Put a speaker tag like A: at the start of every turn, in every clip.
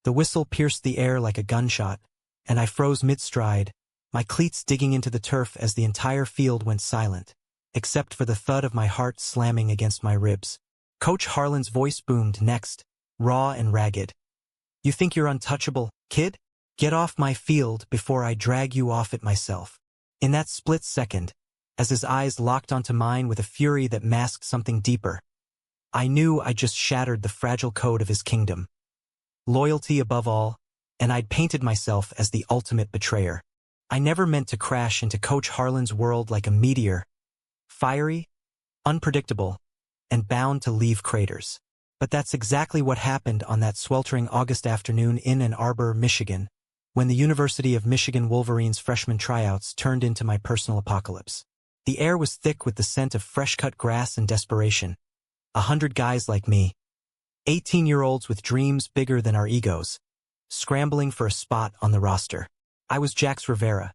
A: The whistle pierced the air like a gunshot, and I froze mid-stride, my cleats digging into the turf as the entire field went silent, except for the thud of my heart slamming against my ribs. Coach Harlan's voice boomed next, raw and ragged. "You think you're untouchable, kid? Get off my field before I drag you off it myself." In that split second, as his eyes locked onto mine with a fury that masked something deeper, I knew I just shattered the fragile code of his kingdom. Loyalty above all, and I'd painted myself as the ultimate betrayer. I never meant to crash into Coach Harlan's world like a meteor, fiery, unpredictable, and bound to leave craters. But that's exactly what happened on that sweltering August afternoon in Ann Arbor, Michigan, when the University of Michigan Wolverines freshman tryouts turned into my personal apocalypse. The air was thick with the scent of fresh-cut grass and desperation. 100 guys like me, 18-year-olds with dreams bigger than our egos, scrambling for a spot on the roster. I was Jax Rivera,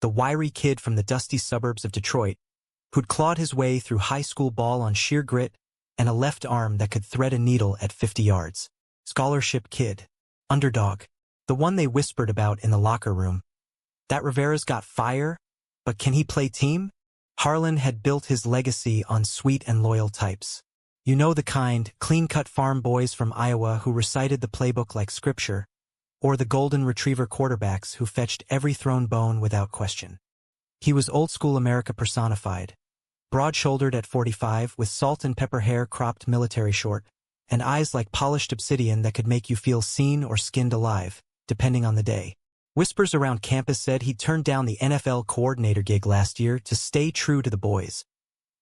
A: the wiry kid from the dusty suburbs of Detroit, who'd clawed his way through high school ball on sheer grit and a left arm that could thread a needle at 50 yards. Scholarship kid. Underdog. The one they whispered about in the locker room. That Rivera's got fire, but can he play team? Harlan had built his legacy on sweet and loyal types. You know, the kind, clean-cut farm boys from Iowa who recited the playbook like scripture, or the golden retriever quarterbacks who fetched every thrown bone without question. He was old-school America personified, broad-shouldered at 45 with salt and pepper hair cropped military short, and eyes like polished obsidian that could make you feel seen or skinned alive, depending on the day. Whispers around campus said he'd turned down the NFL coordinator gig last year to stay true to the boys.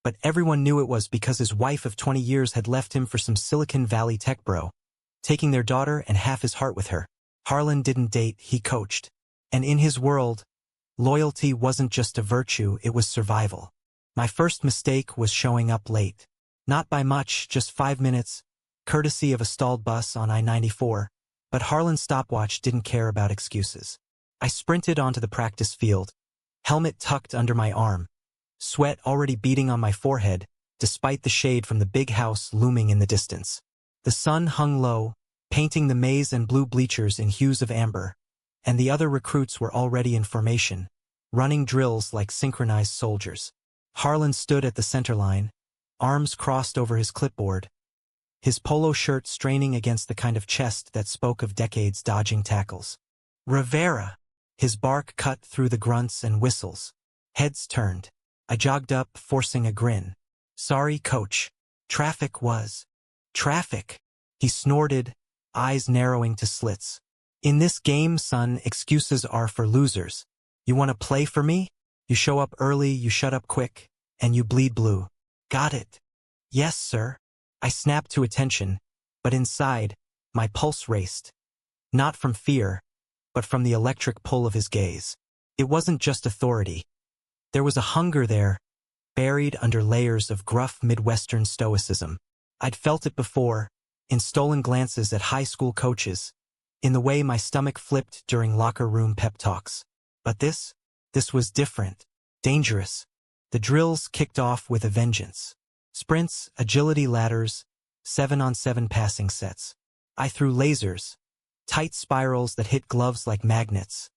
A: But everyone knew it was because his wife of 20 years had left him for some Silicon Valley tech bro, taking their daughter and half his heart with her. Harlan didn't date, he coached. And in his world, loyalty wasn't just a virtue, it was survival. My first mistake was showing up late. Not by much, just 5 minutes, courtesy of a stalled bus on I-94, but Harlan's stopwatch didn't care about excuses. I sprinted onto the practice field, helmet tucked under my arm, sweat already beading on my forehead, despite the shade from the big house looming in the distance. The sun hung low, painting the maize and blue bleachers in hues of amber, and the other recruits were already in formation, running drills like synchronized soldiers. Harlan stood at the center line, arms crossed over his clipboard, his polo shirt straining against the kind of chest that spoke of decades dodging tackles. Rivera! His bark cut through the grunts and whistles. Heads turned. I jogged up, forcing a grin. "Sorry, coach. Traffic was." "Traffic?" He snorted, eyes narrowing to slits. "In this game, son, excuses are for losers. You want to play for me? You show up early, you shut up quick, and you bleed blue." "Got it." "Yes, sir." I snapped to attention, but inside, my pulse raced. Not from fear, but from the electric pull of his gaze. It wasn't just authority. There was a hunger there, buried under layers of gruff Midwestern stoicism. I'd felt it before, in stolen glances at high school coaches, in the way my stomach flipped during locker room pep talks. But this was different, dangerous. The drills kicked off with a vengeance. Sprints, agility ladders, 7-on-7 passing sets. I threw lasers, tight spirals that hit gloves like magnets,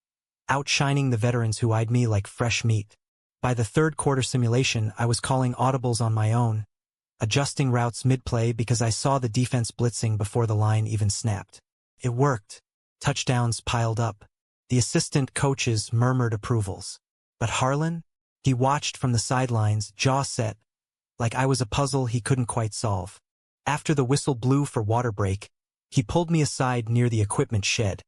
A: outshining the veterans who eyed me like fresh meat. By the third quarter simulation, I was calling audibles on my own, adjusting routes mid-play because I saw the defense blitzing before the line even snapped. It worked. Touchdowns piled up. The assistant coaches murmured approvals. But Harlan? He watched from the sidelines, jaw set, like I was a puzzle he couldn't quite solve. After the whistle blew for water break, he pulled me aside near the equipment shed,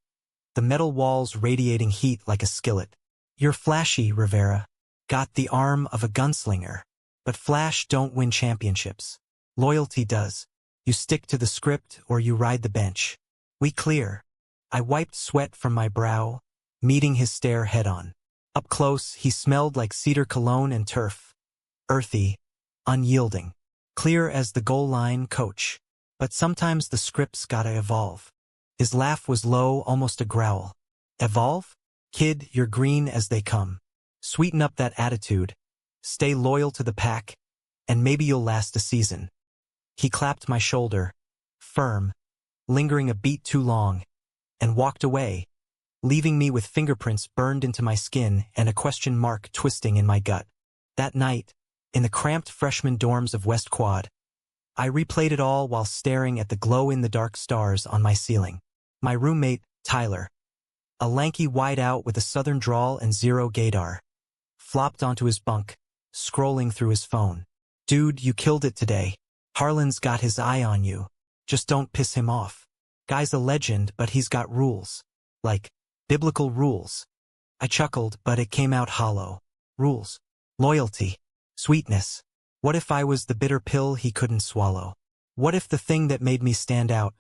A: the metal walls radiating heat like a skillet. "You're flashy, Rivera. Got the arm of a gunslinger. But flash don't win championships. Loyalty does. You stick to the script or you ride the bench. We clear." I wiped sweat from my brow, meeting his stare head-on. Up close, he smelled like cedar cologne and turf. Earthy, unyielding. Clear as the goal line, coach. But sometimes the script's gotta evolve. His laugh was low, almost a growl. "Evolve? Kid, you're green as they come. Sweeten up that attitude. Stay loyal to the pack, and maybe you'll last a season." He clapped my shoulder, firm, lingering a beat too long, and walked away, leaving me with fingerprints burned into my skin and a question mark twisting in my gut. That night, in the cramped freshman dorms of West Quad, I replayed it all while staring at the glow-in-the-dark stars on my ceiling. My roommate, Tyler, a lanky wideout with a southern drawl and zero gaydar, flopped onto his bunk, scrolling through his phone. "Dude, you killed it today. Harlan's got his eye on you. Just don't piss him off. Guy's a legend, but he's got rules. Like, biblical rules." I chuckled, but it came out hollow. Rules. Loyalty. Sweetness. What if I was the bitter pill he couldn't swallow? What if the thing that made me stand out,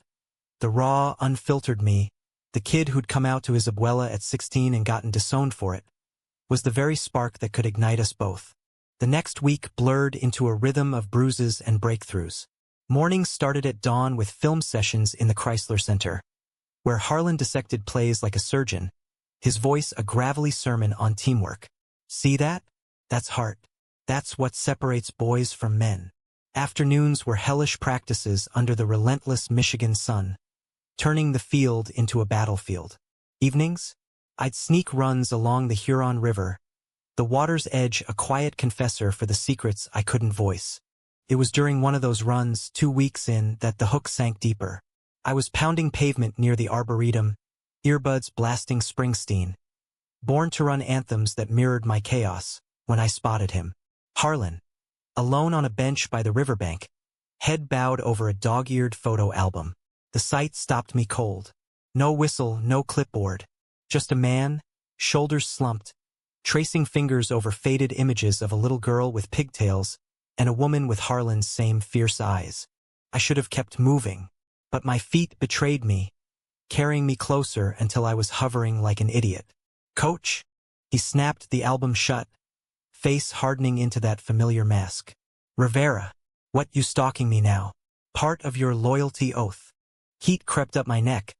A: the raw, unfiltered me, the kid who'd come out to his abuela at 16 and gotten disowned for it, was the very spark that could ignite us both? The next week blurred into a rhythm of bruises and breakthroughs. Mornings started at dawn with film sessions in the Chrysler Center, where Harlan dissected plays like a surgeon, his voice a gravelly sermon on teamwork. See that? That's heart. That's what separates boys from men. Afternoons were hellish practices under the relentless Michigan sun, turning the field into a battlefield. Evenings? I'd sneak runs along the Huron River, the water's edge a quiet confessor for the secrets I couldn't voice. It was during one of those runs, 2 weeks in, that the hook sank deeper. I was pounding pavement near the Arboretum, earbuds blasting Springsteen, born to run anthems that mirrored my chaos, when I spotted him. Harlan, alone on a bench by the riverbank, head bowed over a dog-eared photo album. The sight stopped me cold. No whistle, no clipboard. Just a man, shoulders slumped, tracing fingers over faded images of a little girl with pigtails and a woman with Harlan's same fierce eyes. I should have kept moving, but my feet betrayed me, carrying me closer until I was hovering like an idiot. "Coach?" He snapped the album shut, face hardening into that familiar mask. "Rivera, what you stalking me now? Part of your loyalty oath." Heat crept up my neck.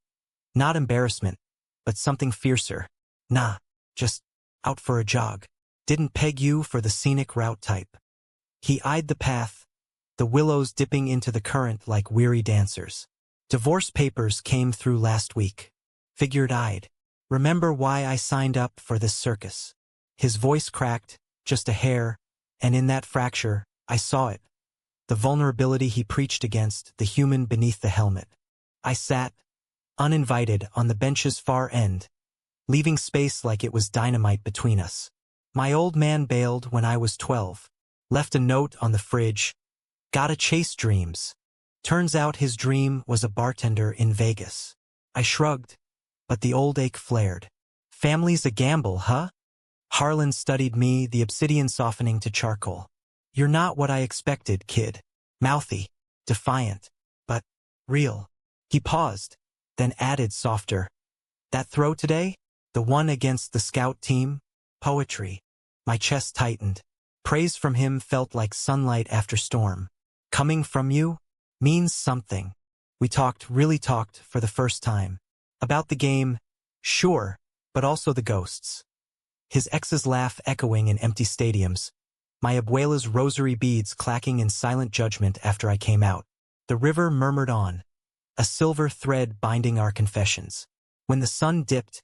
A: Not embarrassment, but something fiercer. "Nah, just out for a jog. Didn't peg you for the scenic route type." He eyed the path, the willows dipping into the current like weary dancers. "Divorce papers came through last week." Figured I'd remember why I signed up for this circus. His voice cracked, just a hair, and in that fracture, I saw it. The vulnerability he preached against, the human beneath the helmet. I sat, uninvited, on the bench's far end, leaving space like it was dynamite between us. My old man bailed when I was 12, left a note on the fridge, "Gotta chase dreams." Turns out his dream was a bartender in Vegas. I shrugged, but the old ache flared. "Family's a gamble, huh?" Harlan studied me, the obsidian softening to charcoal. "You're not what I expected, kid." Mouthy, defiant, but real. He paused, then added softer, "That throw today? The one against the scout team? Poetry." My chest tightened. Praise from him felt like sunlight after storm. "Coming from you means something." We really talked for the first time. About the game, sure, but also the ghosts. His ex's laugh echoing in empty stadiums. My abuela's rosary beads clacking in silent judgment after I came out. The river murmured on, a silver thread binding our confessions. When the sun dipped,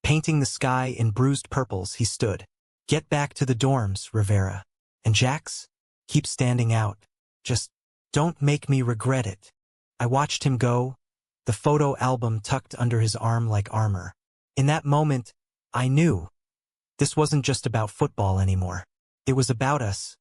A: painting the sky in bruised purples, he stood. "Get back to the dorms, Rivera. And Jax? Keep standing out. Just don't make me regret it." I watched him go, the photo album tucked under his arm like armor. In that moment, I knew this wasn't just about football anymore. It was about us.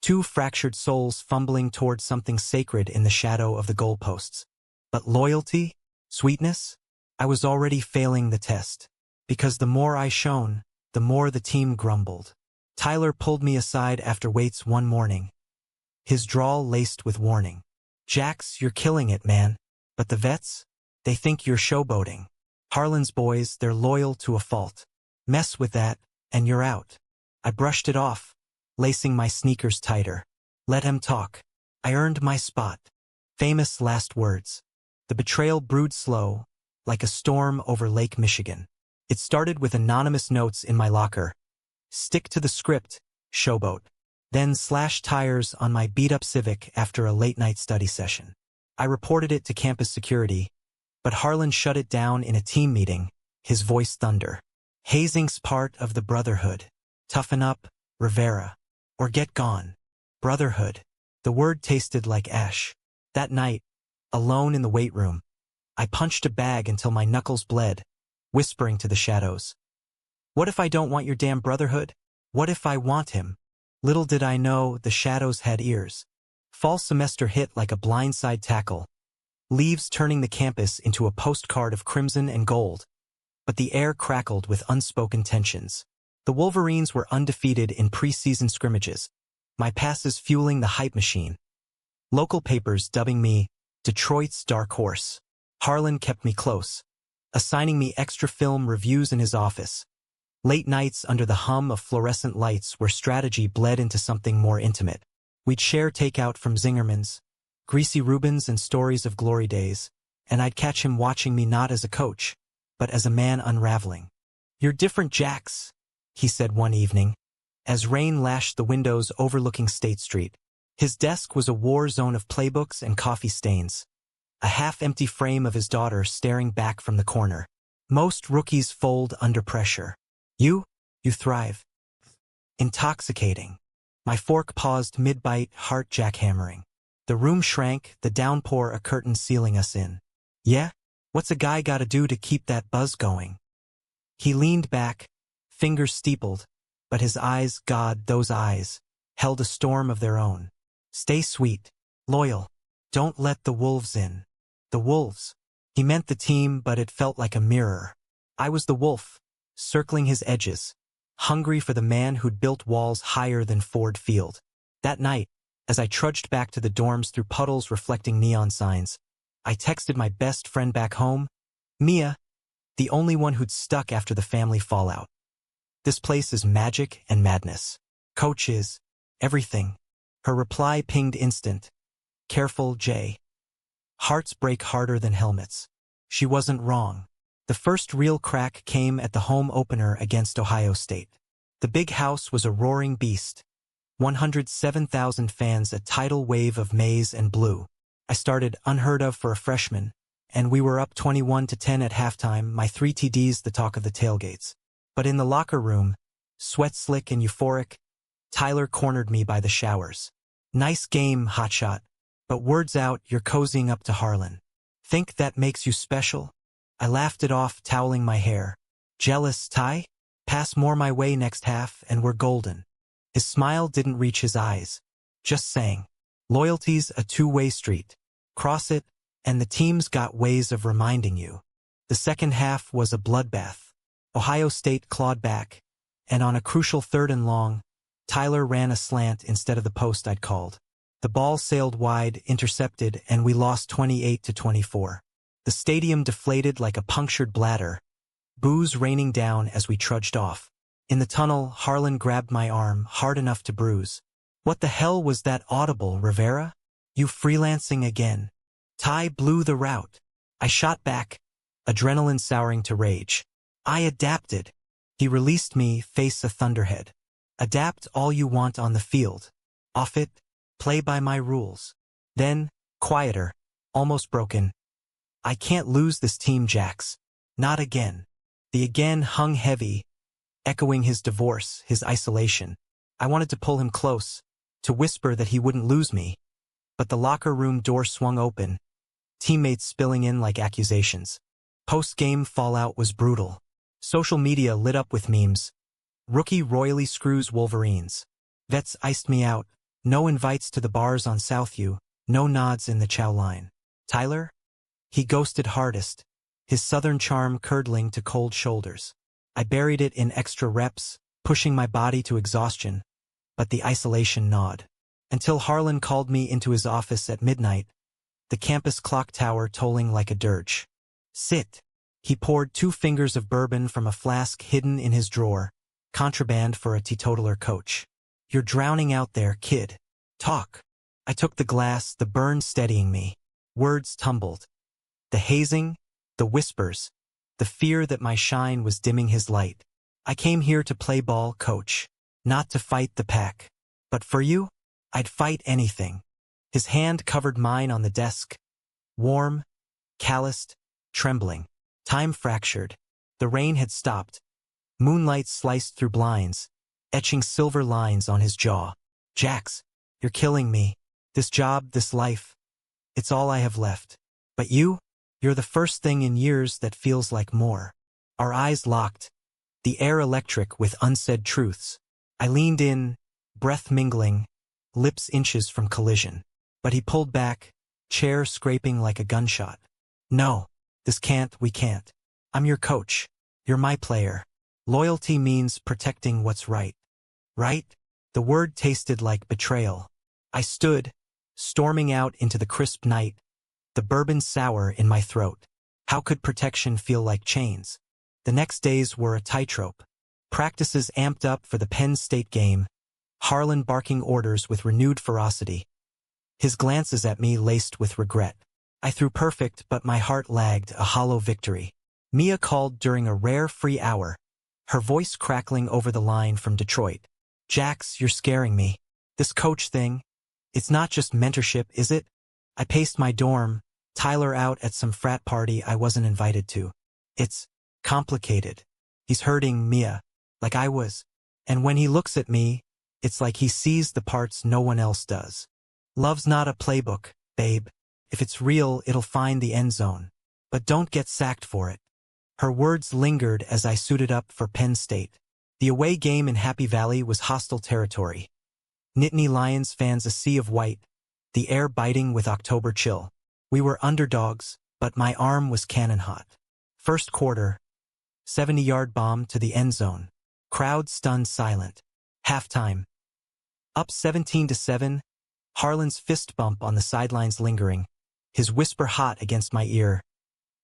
A: Two fractured souls fumbling toward something sacred in the shadow of the goalposts. But loyalty? Sweetness? I was already failing the test. Because the more I shone, the more the team grumbled. Tyler pulled me aside after weights one morning, his drawl laced with warning. "Jax, you're killing it, man. But the vets? They think you're showboating. Harlan's boys, they're loyal to a fault. Mess with that, and you're out." I brushed it off, lacing my sneakers tighter. Let him talk. I earned my spot. Famous last words. The betrayal brewed slow, like a storm over Lake Michigan. It started with anonymous notes in my locker. "Stick to the script, showboat." Then slash tires on my beat-up Civic after a late-night study session. I reported it to campus security, But Harlan shut it down in a team meeting, his voice thunder. Hazing's part of the brotherhood. Toughen up, Rivera. Or get gone. Brotherhood. The word tasted like ash. That night, alone in the weight room, I punched a bag until my knuckles bled, whispering to the shadows. What if I don't want your damn brotherhood? What if I want him? Little did I know the shadows had ears. Fall semester hit like a blindside tackle, leaves turning the campus into a postcard of crimson and gold. But the air crackled with unspoken tensions. The Wolverines were undefeated in preseason scrimmages, my passes fueling the hype machine. Local papers dubbing me Detroit's dark horse. Harlan kept me close, assigning me extra film reviews in his office. Late nights under the hum of fluorescent lights where strategy bled into something more intimate. We'd share takeout from Zingerman's, greasy Reubens and stories of glory days, and I'd catch him watching me not as a coach, but as a man unraveling. You're different, Jax, he said one evening, as rain lashed the windows overlooking State Street. His desk was a war zone of playbooks and coffee stains, a half-empty frame of his daughter staring back from the corner. Most rookies fold under pressure. You thrive. Intoxicating. My fork paused mid-bite, heart jackhammering. The room shrank, the downpour a curtain sealing us in. Yeah? What's a guy gotta do to keep that buzz going? He leaned back, fingers steepled, but his eyes, God, those eyes, held a storm of their own. Stay sweet, loyal. Don't let the wolves in. The wolves. He meant the team, but it felt like a mirror. I was the wolf, circling his edges, hungry for the man who'd built walls higher than Ford Field. That night, as I trudged back to the dorms through puddles reflecting neon signs, I texted my best friend back home, Mia, the only one who'd stuck after the family fallout. This place is magic and madness. Coach is everything. Her reply pinged instant. Careful, Jay. Hearts break harder than helmets. She wasn't wrong. The first real crack came at the home opener against Ohio State. The big house was a roaring beast. 107,000 fans, a tidal wave of maize and blue. I started unheard of for a freshman, and we were up 21-10 at halftime, my 3 TDs the talk of the tailgates. But in the locker room, sweat slick and euphoric, Tyler cornered me by the showers. Nice game, hotshot. But words out, you're cozying up to Harlan. Think that makes you special? I laughed it off, toweling my hair. Jealous, Ty? Pass more my way next half, and we're golden. His smile didn't reach his eyes. Just saying. Loyalty's a two-way street. Cross it, and the team's got ways of reminding you. The second half was a bloodbath. Ohio State clawed back, and on a crucial 3rd and long, Tyler ran a slant instead of the post I'd called. The ball sailed wide, intercepted, and we lost 28-24. The stadium deflated like a punctured bladder, booze raining down as we trudged off. In the tunnel, Harlan grabbed my arm, hard enough to bruise. What the hell was that audible, Rivera? You freelancing again? Ty blew the route. I shot back, adrenaline souring to rage. I adapted. He released me, face a thunderhead. Adapt all you want on the field. Off it, play by my rules. Then, quieter, almost broken. I can't lose this team, Jax. Not again. The again hung heavy, echoing his divorce, his isolation. I wanted to pull him close, to whisper that he wouldn't lose me. But the locker room door swung open, teammates spilling in like accusations. Post-game fallout was brutal. Social media lit up with memes. Rookie royally screws Wolverines. Vets iced me out. No invites to the bars on Southview. No nods in the chow line. Tyler? He ghosted hardest, his southern charm curdling to cold shoulders. I buried it in extra reps, pushing my body to exhaustion, but the isolation gnawed. Until Harlan called me into his office at midnight, the campus clock tower tolling like a dirge. Sit. He poured 2 fingers of bourbon from a flask hidden in his drawer, contraband for a teetotaler coach. You're drowning out there, kid. Talk. I took the glass, the burn steadying me. Words tumbled. The hazing, the whispers, the fear that my shine was dimming his light. I came here to play ball, coach, not to fight the pack. But for you, I'd fight anything. His hand covered mine on the desk. Warm, calloused, trembling. Time fractured. The rain had stopped. Moonlight sliced through blinds, etching silver lines on his jaw. Jax, you're killing me. This job, this life, it's all I have left. But you're the first thing in years that feels like more. Our eyes locked, the air electric with unsaid truths. I leaned in, breath mingling, lips inches from collision. But he pulled back, chair scraping like a gunshot. No, we can't. I'm your coach. You're my player. Loyalty means protecting what's right. Right? The word tasted like betrayal. I stood, storming out into the crisp night, the bourbon sour in my throat. How could protection feel like chains? The next days were a tightrope. Practices amped up for the Penn State game, Harlan barking orders with renewed ferocity. His glances at me laced with regret. I threw perfect, but my heart lagged, a hollow victory. Mia called during a rare free hour, her voice crackling over the line from Detroit. Jax, you're scaring me. This coach thing, it's not just mentorship, is it? I paced my dorm, Tyler out at some frat party I wasn't invited to. It's complicated. He's hurting Mia, like I was. And when he looks at me, it's like he sees the parts no one else does. Love's not a playbook, babe. If it's real, it'll find the end zone. But don't get sacked for it. Her words lingered as I suited up for Penn State. The away game in Happy Valley was hostile territory. Nittany Lions fans a sea of white, the air biting with October chill. We were underdogs, but my arm was cannon hot. First quarter, 70-yard bomb to the end zone. Crowd stunned silent. Halftime. Up 17-7, Harlan's fist bump on the sidelines lingering, his whisper hot against my ear.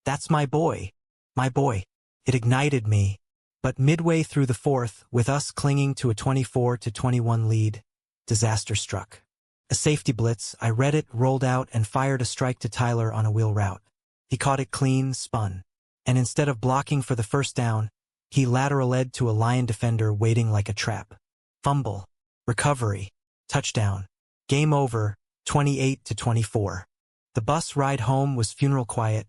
A: That's my boy. My boy. It ignited me. But midway through the fourth, with us clinging to a 24-21 lead, disaster struck. A safety blitz, I read it, rolled out, and fired a strike to Tyler on a wheel route. He caught it clean, spun. And instead of blocking for the first down, he lateral-led to a Lion defender waiting like a trap. Fumble. Recovery. Touchdown. Game over, 28-24. The bus ride home was funeral quiet,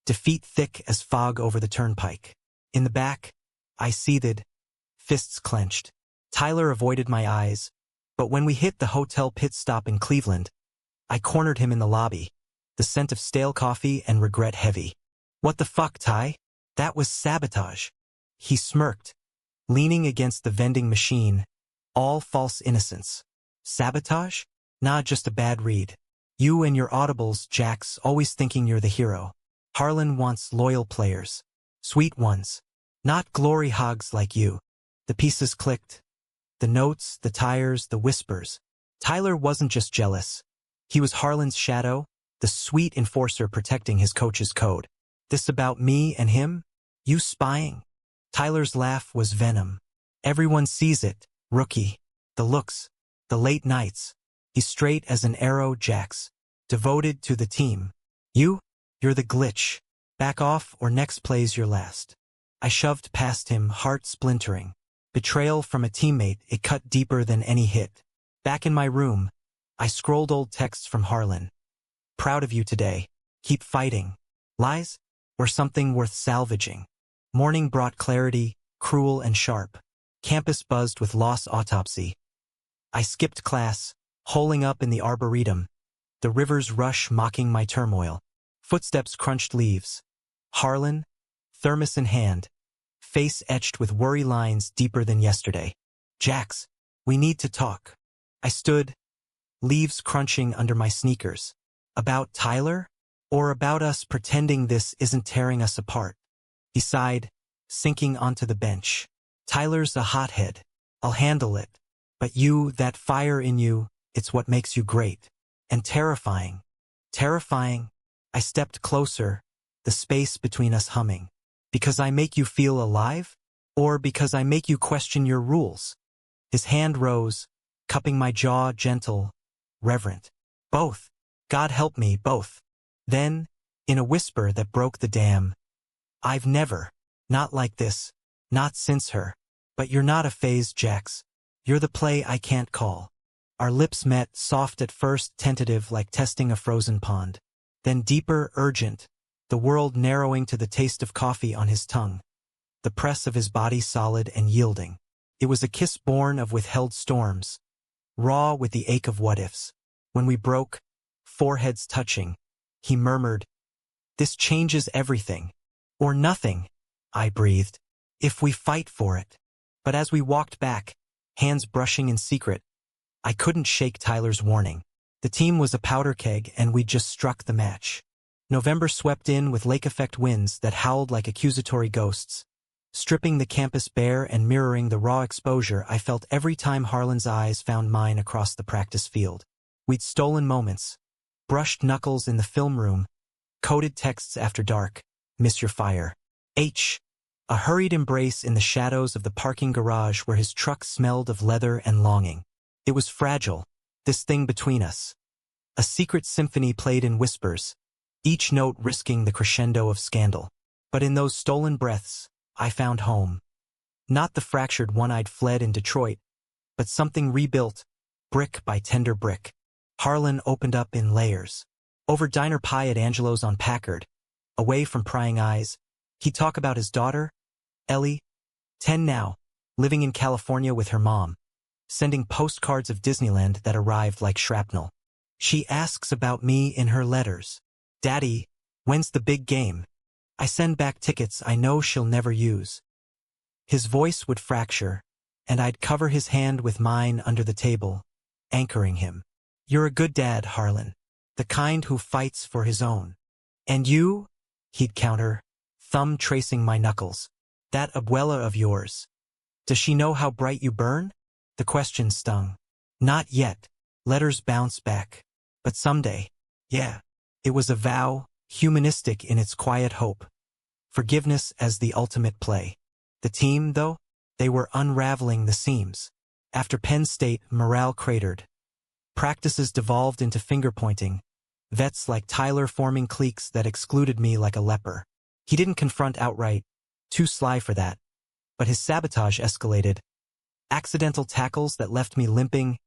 A: defeat thick as fog over the turnpike. In the back, I seethed, fists clenched. Tyler avoided my eyes, but when we hit the hotel pit stop in Cleveland, I cornered him in the lobby, the scent of stale coffee and regret heavy. What the fuck, Ty? That was sabotage. He smirked, leaning against the vending machine, all false innocence. Sabotage? Nah, just a bad read. You and your audibles, Jax, always thinking you're the hero. Harlan wants loyal players. Sweet ones. Not glory hogs like you. The pieces clicked. The notes, the tires, the whispers. Tyler wasn't just jealous. He was Harlan's shadow, the sweet enforcer protecting his coach's code. This about me and him? You spying? Tyler's laugh was venom. Everyone sees it, rookie. The looks, the late nights. He's straight as an arrow, Jax. Devoted to the team. You're the glitch. Back off or next play's your last. I shoved past him, heart splintering. Betrayal from a teammate, it cut deeper than any hit. Back in my room, I scrolled old texts from Harlan. Proud of you today. Keep fighting. Lies? Or something worth salvaging. Morning brought clarity, cruel and sharp. Campus buzzed with loss autopsy. I skipped class, holing up in the arboretum. The river's rush mocking my turmoil. Footsteps crunched leaves. Harlan, thermos in hand, face etched with worry lines deeper than yesterday. Jax, we need to talk. I stood, leaves crunching under my sneakers. About Tyler? Or about us pretending this isn't tearing us apart? He sighed, sinking onto the bench. Tyler's a hothead. I'll handle it. But you, that fire in you, it's what makes you great. And terrifying. Terrifying. I stepped closer, the space between us humming. Because I make you feel alive? Or because I make you question your rules? His hand rose, cupping my jaw, gentle, reverent. Both. God help me, both. Then, in a whisper that broke the dam, I've never, not like this, not since her. But you're not a phase, Jax. You're the play I can't call. Our lips met, soft at first, tentative like testing a frozen pond. Then deeper, urgent, the world narrowing to the taste of coffee on his tongue, the press of his body solid and yielding. It was a kiss born of withheld storms, raw with the ache of what-ifs. When we broke, foreheads touching, he murmured, "This changes everything." "Or nothing," I breathed, "if we fight for it." But as we walked back, hands brushing in secret, I couldn't shake Tyler's warning. The team was a powder keg and we'd just struck the match. November swept in with lake-effect winds that howled like accusatory ghosts, stripping the campus bare and mirroring the raw exposure I felt every time Harlan's eyes found mine across the practice field. We'd stolen moments, brushed knuckles in the film room, coded texts after dark, "Miss your fire." A hurried embrace in the shadows of the parking garage where his truck smelled of leather and longing. It was fragile, this thing between us. A secret symphony played in whispers, each note risking the crescendo of scandal. But in those stolen breaths, I found home. Not the fractured one I'd fled in Detroit, but something rebuilt, brick by tender brick. Harlan opened up in layers. Over diner pie at Angelo's on Packard, away from prying eyes, he'd talk about his daughter, Ellie, 10 now, living in California with her mom, sending postcards of Disneyland that arrived like shrapnel. She asks about me in her letters. "Daddy, when's the big game?" I send back tickets I know she'll never use. His voice would fracture, and I'd cover his hand with mine under the table, anchoring him. "You're a good dad, Harlan, the kind who fights for his own." "And you?" he'd counter, thumb tracing my knuckles. "That abuela of yours. Does she know how bright you burn?" The question stung. "Not yet." Letters bounce back. "But someday." Yeah. It was a vow, humanistic in its quiet hope. Forgiveness as the ultimate play. The team, though, they were unraveling the seams. After Penn State, morale cratered. Practices devolved into finger-pointing, vets like Tyler forming cliques that excluded me like a leper. He didn't confront outright, too sly for that, but his sabotage escalated. Accidental tackles that left me limping,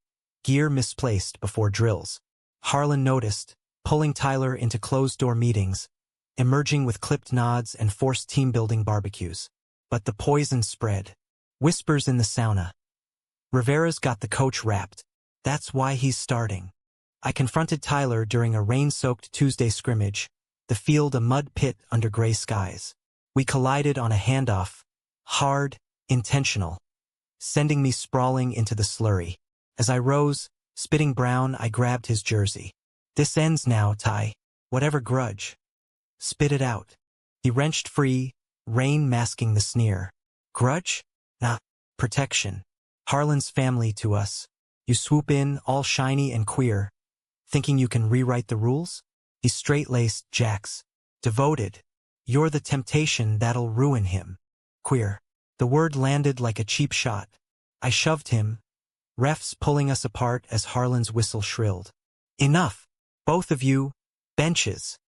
A: gear misplaced before drills. Harlan noticed, pulling Tyler into closed-door meetings, emerging with clipped nods and forced team-building barbecues. But the poison spread. Whispers in the sauna. "Rivera's got the coach wrapped. That's why he's starting." I confronted Tyler during a rain-soaked Tuesday scrimmage, the field a mud pit under gray skies. We collided on a handoff, hard, intentional, sending me sprawling into the slurry. As I rose, spitting brown, I grabbed his jersey. "This ends now, Ty. Whatever grudge. Spit it out." He wrenched free, rain masking the sneer. "Grudge? Nah. Protection. Harlan's family to us. You swoop in, all shiny and queer, thinking you can rewrite the rules? He's straight-laced, Jax. Devoted. You're the temptation that'll ruin him. Queer." The word landed like a cheap shot. I shoved him, refs pulling us apart as Harlan's whistle shrilled. "Enough. Both of you. Benches."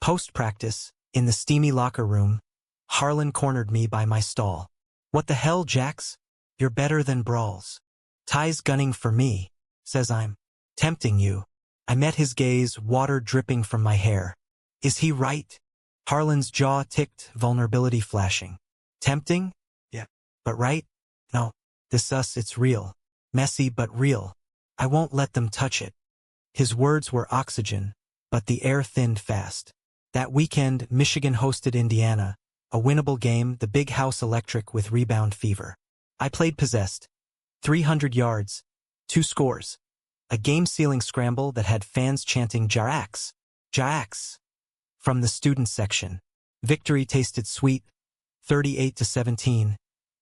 A: Post-practice, in the steamy locker room, Harlan cornered me by my stall. "What the hell, Jax? You're better than brawls." "Ty's gunning for me," says I'm tempting you. I met his gaze, water dripping from my hair. "Is he right?" Harlan's jaw ticked, vulnerability flashing. "Tempting? Yeah. But right? No. This us, it's real. Messy but real. I won't let them touch it." His words were oxygen, but the air thinned fast. That weekend, Michigan hosted Indiana, a winnable game, the Big House Electric with rebound fever. I played possessed. 300 yards, 2 scores. A game-sealing scramble that had fans chanting Jax, Jax, from the student section. Victory tasted sweet, 38-17,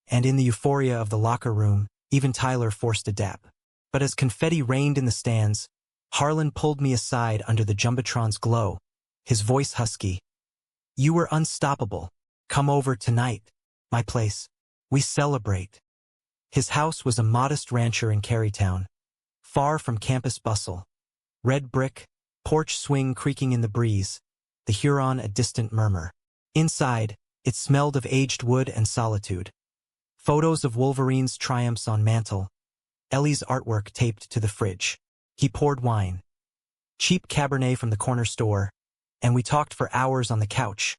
A: and in the euphoria of the locker room, even Tyler forced a dap. But as confetti rained in the stands, Harlan pulled me aside under the Jumbotron's glow, his voice husky. "You were unstoppable. Come over tonight. My place. We celebrate." His house was a modest rancher in Carytown, far from campus bustle. Red brick, porch swing creaking in the breeze, the Huron a distant murmur. Inside, it smelled of aged wood and solitude. Photos of Wolverine's triumphs on mantel, Ellie's artwork taped to the fridge. He poured wine. Cheap Cabernet from the corner store, and we talked for hours on the couch.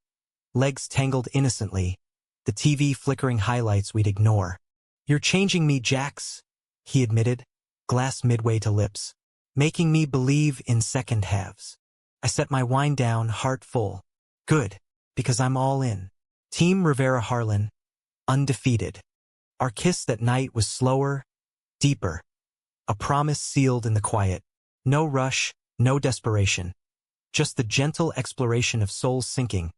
A: Legs tangled innocently, the TV flickering highlights we'd ignore. "You're changing me, Jax," he admitted, glass midway to lips, "making me believe in second halves." I set my wine down, heart full. Good, because I'm all in. Team Rivera Harlan, undefeated. Our kiss that night was slower, deeper. A promise sealed in the quiet. No rush, no desperation. Just the gentle exploration of souls sinking,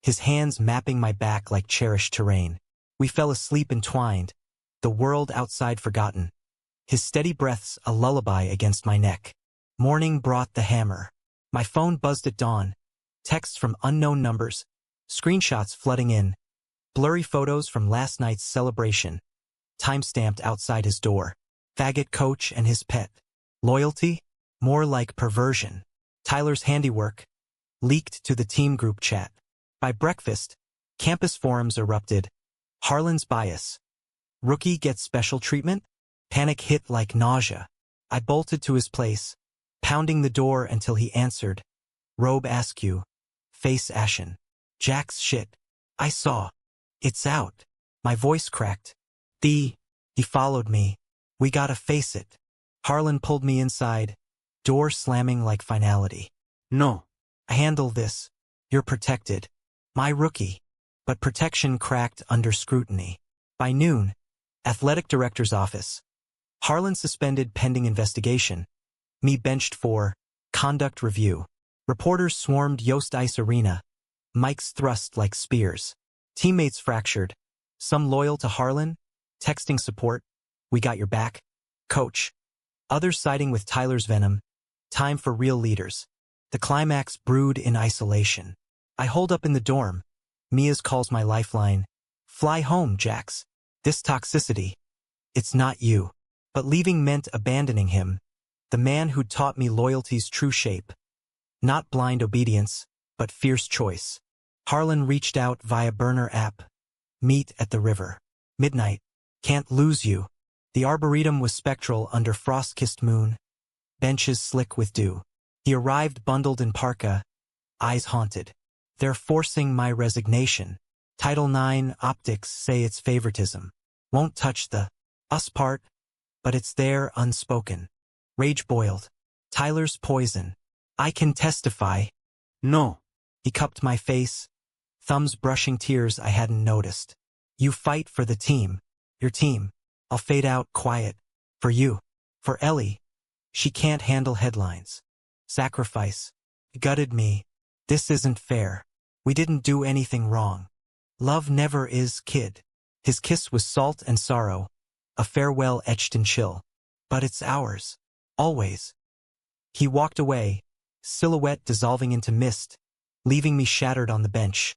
A: his hands mapping my back like cherished terrain. We fell asleep entwined, the world outside forgotten. His steady breaths a lullaby against my neck. Morning brought the hammer. My phone buzzed at dawn. Texts from unknown numbers, screenshots flooding in, blurry photos from last night's celebration, time-stamped outside his door. Faggot coach and his pet. Loyalty? More like perversion. Tyler's handiwork, leaked to the team group chat. By breakfast, campus forums erupted. Harlan's bias. Rookie gets special treatment? Panic hit like nausea. I bolted to his place, pounding the door until he answered. Robe askew. Face ashen. "Jack's shit. I saw. It's out." My voice cracked. He followed me. "We gotta face it." Harlan pulled me inside, door slamming like finality. "No. I handle this. You're protected." My rookie. But protection cracked under scrutiny. By noon, athletic director's office. Harlan suspended pending investigation. Me benched for conduct review. Reporters swarmed Yost Ice Arena. Mics thrust like spears. Teammates fractured. Some loyal to Harlan, texting support. "We got your back, coach." Others siding with Tyler's venom. Time for real leaders. The climax brewed in isolation. I holed up in the dorm. Mia's calls my lifeline. "Fly home, Jax. This toxicity. It's not you." But leaving meant abandoning him, the man who'd taught me loyalty's true shape. Not blind obedience, but fierce choice. Harlan reached out via burner app. "Meet at the river. Midnight. Can't lose you." The arboretum was spectral under frost-kissed moon. Benches slick with dew. He arrived bundled in parka, eyes haunted. "They're forcing my resignation. Title IX optics say it's favoritism. Won't touch the us part, but it's there unspoken." Rage boiled. "Tyler's poison. I can testify." "No." He cupped my face, thumbs brushing tears I hadn't noticed. "You fight for the team. Your team. I'll fade out quiet. For you. For Ellie. She can't handle headlines. Sacrifice. Gutted me. This isn't fair. We didn't do anything wrong. Love never is, kid." His kiss was salt and sorrow, a farewell etched in chill. "But it's ours. Always." He walked away, silhouette dissolving into mist, leaving me shattered on the bench.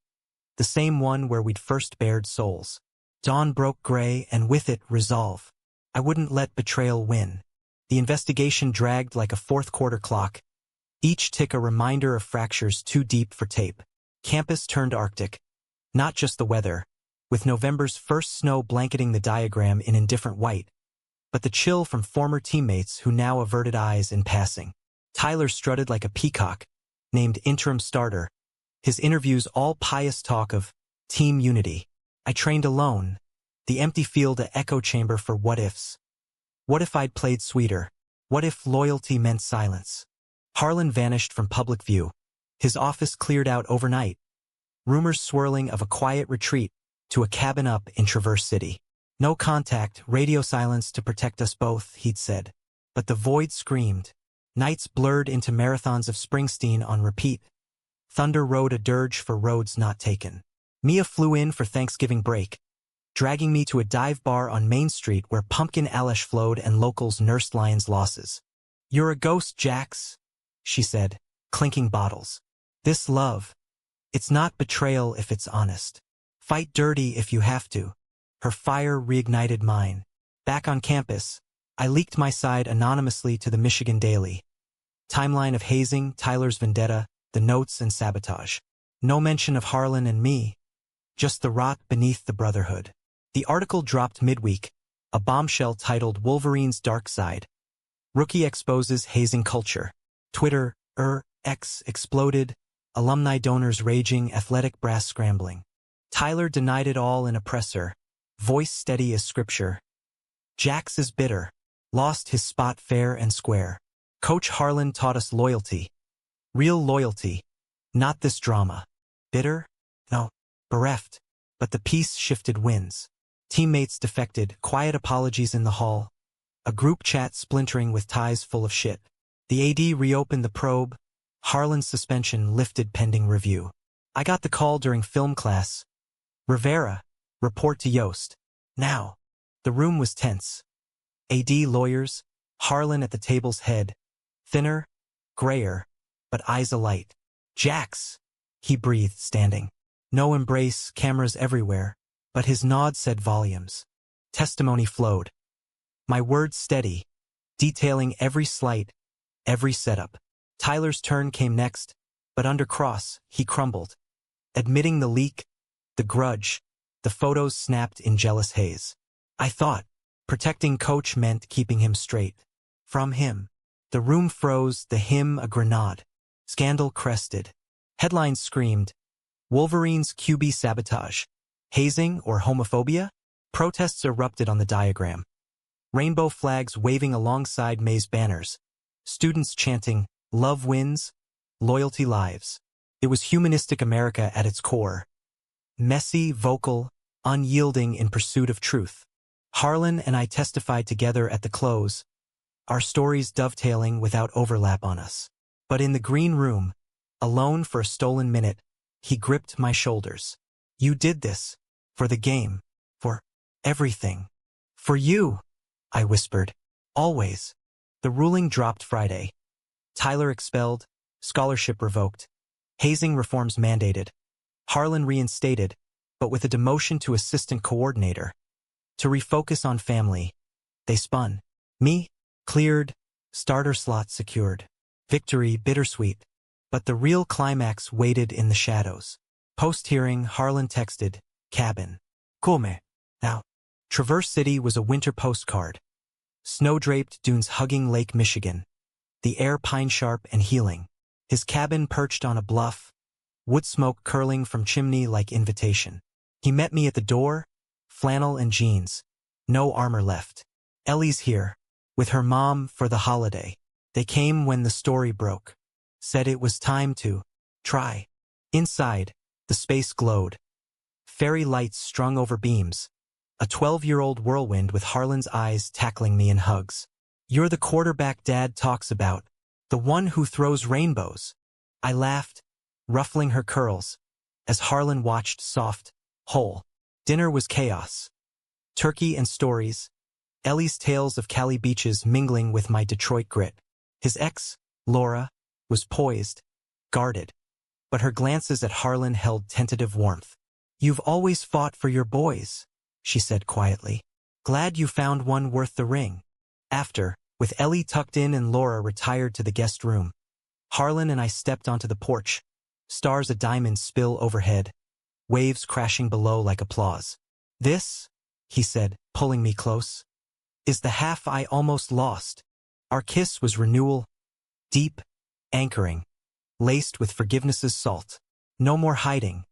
A: The same one where we'd first bared souls. Dawn broke gray and with it resolve. I wouldn't let betrayal win. The investigation dragged like a fourth-quarter clock, each tick a reminder of fractures too deep for tape. Campus turned Arctic. Not just the weather, with November's first snow blanketing the diagram in indifferent white, but the chill from former teammates who now averted eyes in passing. Tyler strutted like a peacock, named interim starter, his interviews all pious talk of team unity. I trained alone, the empty field a echo chamber for what-ifs. What if I'd played sweeter? What if loyalty meant silence? Harlan vanished from public view. His office cleared out overnight. Rumors swirling of a quiet retreat to a cabin up in Traverse City. "No contact, radio silence to protect us both," he'd said. But the void screamed. Nights blurred into marathons of Springsteen on repeat. Thunder rode a dirge for roads not taken. Mia flew in for Thanksgiving break, dragging me to a dive bar on Main Street where pumpkin Alesh flowed and locals nursed Lions' losses. "You're a ghost, Jax," she said, clinking bottles. "This love. It's not betrayal if it's honest. Fight dirty if you have to." Her fire reignited mine. Back on campus, I leaked my side anonymously to the Michigan Daily. Timeline of hazing, Tyler's vendetta, the notes and sabotage. No mention of Harlan and me. Just the rot beneath the brotherhood. The article dropped midweek, a bombshell titled "Wolverine's Dark Side." Rookie exposes hazing culture. Twitter, X exploded, alumni donors raging, athletic brass scrambling. Tyler denied it all an oppressor, voice steady as scripture. Jax is bitter, lost his spot fair and square. Coach Harlan taught us loyalty. Real loyalty, not this drama. Bitter? No. Bereft. But the peace shifted winds. Teammates defected, quiet apologies in the hall. A group chat splintering with ties full of shit. The AD reopened the probe. Harlan's suspension lifted pending review. I got the call during film class. Rivera, report to Yost. Now. The room was tense. AD lawyers, Harlan at the table's head. Thinner, grayer, but eyes alight. Jax, he breathed, standing. No embrace, cameras everywhere, but his nod said volumes. Testimony flowed. My words steady, detailing every slight, every setup. Tyler's turn came next, but under cross, he crumbled. Admitting the leak, the grudge, the photos snapped in jealous haze. I thought, protecting Coach meant keeping him straight. From him. The room froze, the hymn a grenade. Scandal crested. Headlines screamed, Wolverines QB sabotage. Hazing or homophobia? Protests erupted on the diagram. Rainbow flags waving alongside May's banners. Students chanting, love wins, loyalty lives. It was humanistic America at its core. Messy, vocal, unyielding in pursuit of truth. Harlan and I testified together at the close, our stories dovetailing without overlap on us. But in the green room, alone for a stolen minute, he gripped my shoulders. You did this. For the game. For everything. For you, I whispered. Always. The ruling dropped Friday. Tyler expelled, scholarship revoked. Hazing reforms mandated. Harlan reinstated, but with a demotion to assistant coordinator. To refocus on family. They spun. Me? Cleared. Starter slot secured. Victory bittersweet. But the real climax waited in the shadows. Post-hearing, Harlan texted, cabin. Come. Now. Traverse City was a winter postcard. Snow-draped dunes hugging Lake Michigan. The air pine-sharp and healing. His cabin perched on a bluff. Wood smoke curling from chimney like invitation. He met me at the door, flannel and jeans. No armor left. Ellie's here. With her mom for the holiday. They came when the story broke. Said it was time to try. Inside, the space glowed. Fairy lights strung over beams. A 12-year-old whirlwind with Harlan's eyes tackling me in hugs. You're the quarterback Dad talks about. The one who throws rainbows. I laughed, ruffling her curls, as Harlan watched soft, whole. Dinner was chaos. Turkey and stories. Ellie's tales of Cali beaches mingling with my Detroit grit. His ex, Laura, was poised, guarded. But her glances at Harlan held tentative warmth. You've always fought for your boys, she said quietly. Glad you found one worth the ring. After, with Ellie tucked in and Laura retired to the guest room, Harlan and I stepped onto the porch. Stars a diamond spill overhead. Waves crashing below like applause. This, he said, pulling me close, is the half I almost lost. Our kiss was renewal, deep, anchoring, laced with forgiveness's salt. No more hiding.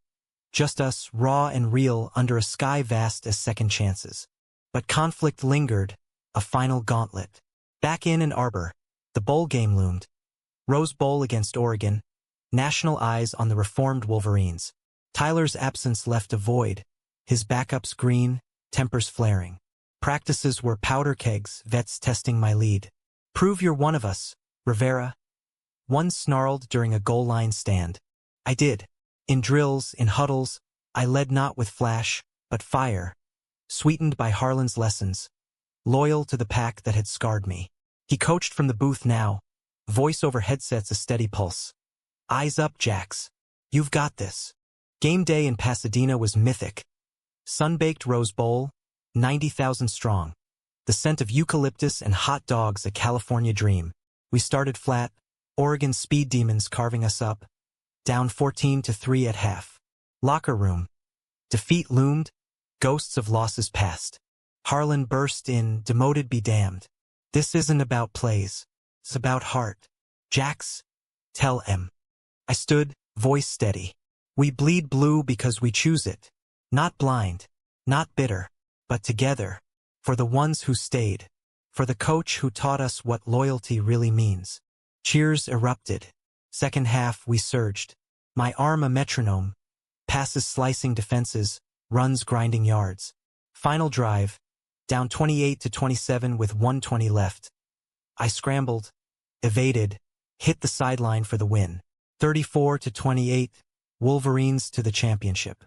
A: Just us, raw and real, under a sky vast as second chances. But conflict lingered, a final gauntlet. Back in Ann Arbor, the bowl game loomed. Rose Bowl against Oregon, national eyes on the reformed Wolverines. Tyler's absence left a void, his backups green, tempers flaring. Practices were powder kegs, vets testing my lead. Prove you're one of us, Rivera. One snarled during a goal line stand. I did. In drills, in huddles, I led not with flash, but fire. Sweetened by Harlan's lessons. Loyal to the pack that had scarred me. He coached from the booth now. Voice over headsets a steady pulse. Eyes up, Jax. You've got this. Game day in Pasadena was mythic. Sun-baked Rose Bowl, 90,000 strong. The scent of eucalyptus and hot dogs a California dream. We started flat, Oregon speed demons carving us up. Down 14-3 at half. Locker room. Defeat loomed, ghosts of losses past. Harlan burst in, demoted be damned. This isn't about plays. It's about heart. Jax, tell M. I stood, voice steady. We bleed blue because we choose it. Not blind, not bitter, but together. For the ones who stayed. For the coach who taught us what loyalty really means. Cheers erupted. Second half we surged. My arm a metronome. Passes slicing defenses, runs grinding yards. Final drive. Down 28-27 with 1:20 left. I scrambled, evaded, hit the sideline for the win. 34-28, Wolverines to the championship.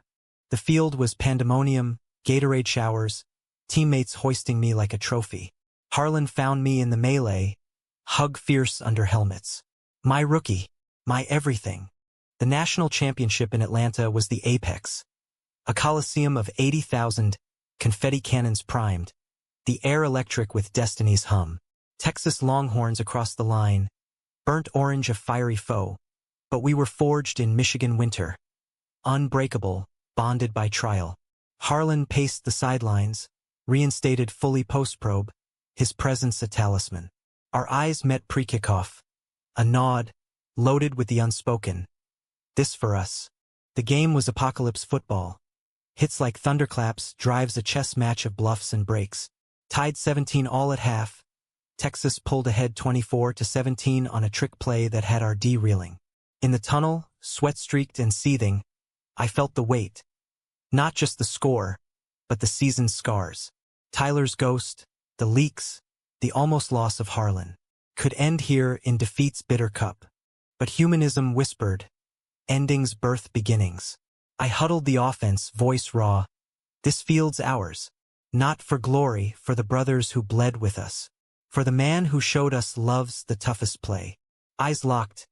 A: The field was pandemonium, Gatorade showers, teammates hoisting me like a trophy. Harlan found me in the melee, hug fierce under helmets. My rookie, my everything. The national championship in Atlanta was the apex. A coliseum of 80,000, confetti cannons primed, the air electric with destiny's hum. Texas Longhorns across the line, burnt orange a fiery foe, but we were forged in Michigan winter. Unbreakable, bonded by trial. Harlan paced the sidelines, reinstated fully post-probe, his presence a talisman. Our eyes met pre-kickoff. A nod, loaded with the unspoken. This for us. The game was apocalypse football. Hits like thunderclaps, drives a chess match of bluffs and breaks. Tied 17 all at half. Texas pulled ahead 24-17 on a trick play that had our D reeling. In the tunnel, sweat-streaked and seething, I felt the weight. Not just the score, but the season's scars. Tyler's ghost, the leaks, the almost loss of Harlan. Could end here in defeat's bitter cup. But humanism whispered, endings birth beginnings. I huddled the offense, voice raw. This field's ours. Not for glory, for the brothers who bled with us. For the man who showed us love's the toughest play. Eyes locked.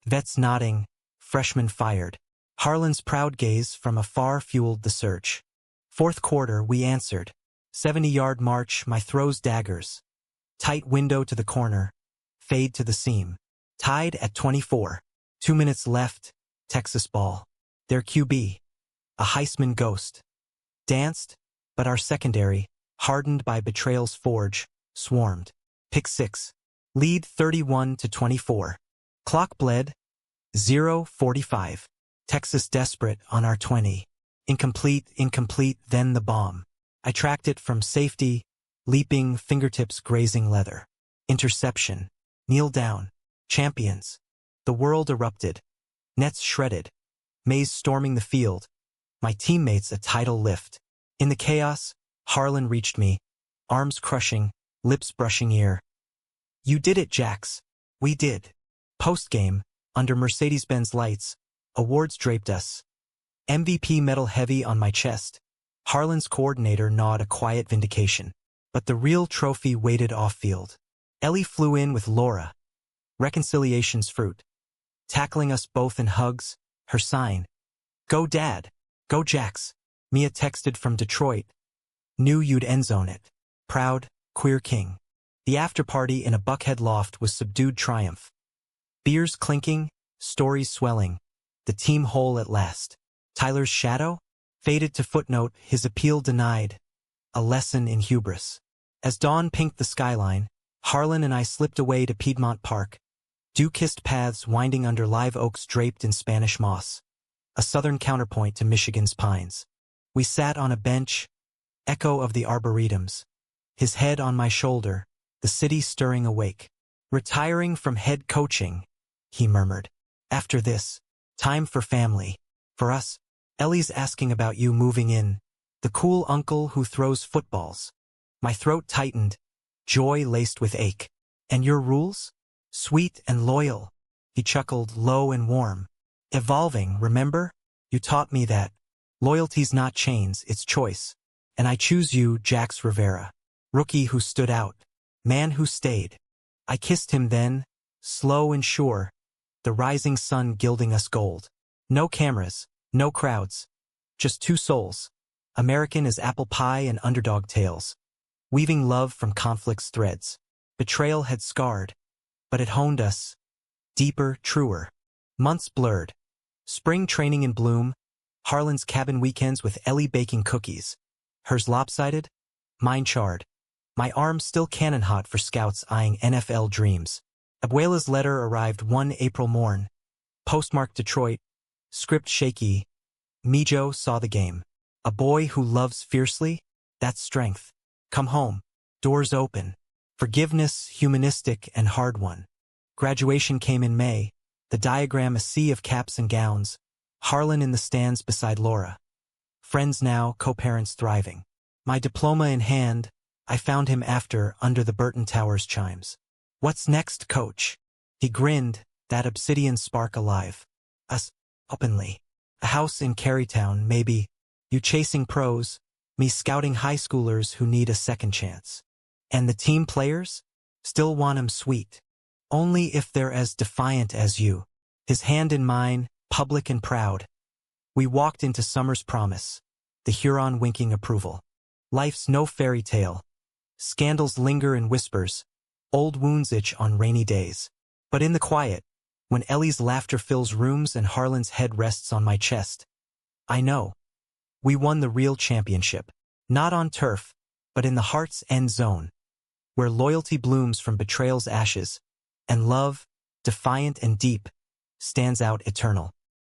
A: Vets nodding. Freshmen fired. Harlan's proud gaze from afar fueled the search. Fourth quarter, we answered. 70-yard march, my throws daggers. Tight window to the corner. Fade to the seam. Tied at 24. 2 minutes left. Texas ball. Their QB. A Heisman ghost. Danced, but our secondary, hardened by betrayal's forge, swarmed. Pick 6. Lead 31-24. Clock bled. 0:45. Texas desperate on our 20. Incomplete, then the bomb. I tracked it from safety, leaping, fingertips grazing leather. Interception. Kneel down. Champions. The world erupted. Nets shredded. Mays storming the field. My teammates a tidal lift. In the chaos, Harlan reached me, arms crushing, lips brushing ear. You did it, Jax. We did. Post-game, under Mercedes-Benz lights, awards draped us. MVP medal heavy on my chest. Harlan's coordinator gnawed a quiet vindication. But the real trophy waited off-field. Ellie flew in with Laura. Reconciliation's fruit. Tackling us both in hugs, her sign. Go Dad. Go Jax. Mia texted from Detroit. Knew you'd endzone it. Proud, queer king. The after-party in a Buckhead loft was subdued triumph. Beers clinking, stories swelling. The team whole at last. Tyler's shadow? Faded to footnote, his appeal denied. A lesson in hubris. As dawn pinked the skyline, Harlan and I slipped away to Piedmont Park. Dew-kissed paths winding under live oaks draped in Spanish moss. A southern counterpoint to Michigan's pines. We sat on a bench, echo of the arboretums. His head on my shoulder, the city stirring awake. Retiring from head coaching, he murmured. After this, time for family. For us, Ellie's asking about you moving in. The cool uncle who throws footballs. My throat tightened, joy laced with ache. And your rules? Sweet and loyal. He chuckled, low and warm. Evolving, remember? You taught me that. Loyalty's not chains, it's choice. And I choose you, Jax Rivera. Rookie who stood out. Man who stayed. I kissed him then, slow and sure. The rising sun gilding us gold. No cameras, no crowds. Just two souls. American as apple pie and underdog tales. Weaving love from conflict's threads. Betrayal had scarred, but it honed us. Deeper, truer. Months blurred. Spring training in bloom. Harlan's cabin weekends with Ellie baking cookies. Hers lopsided, mine charred. My arm still cannon hot for scouts eyeing NFL dreams. Abuela's letter arrived one April morn. Postmarked Detroit, Script shaky. Mijo saw the game. A boy who loves fiercely? That's strength. Come home. Doors open. Forgiveness, humanistic and hard one. Graduation came in May. The diagram a sea of caps and gowns. Harlan in the stands beside Laura. Friends now, co-parents thriving. My diploma in hand, I found him after under the Burton Towers chimes. What's next, coach? He grinned, that obsidian spark alive. Us, openly. A house in Carytown, maybe. You chasing pros, me scouting high schoolers who need a second chance. And the team players? Still want 'em sweet. Only if they're as defiant as you. His hand in mine, public and proud. We walked into summer's promise. The Huron winking approval. Life's no fairy tale. Scandals linger in whispers. Old wounds itch on rainy days. But in the quiet, when Ellie's laughter fills rooms and Harlan's head rests on my chest, I know. We won the real championship. Not on turf, but in the heart's end zone, where loyalty blooms from betrayal's ashes, and love, defiant and deep, stands out eternal.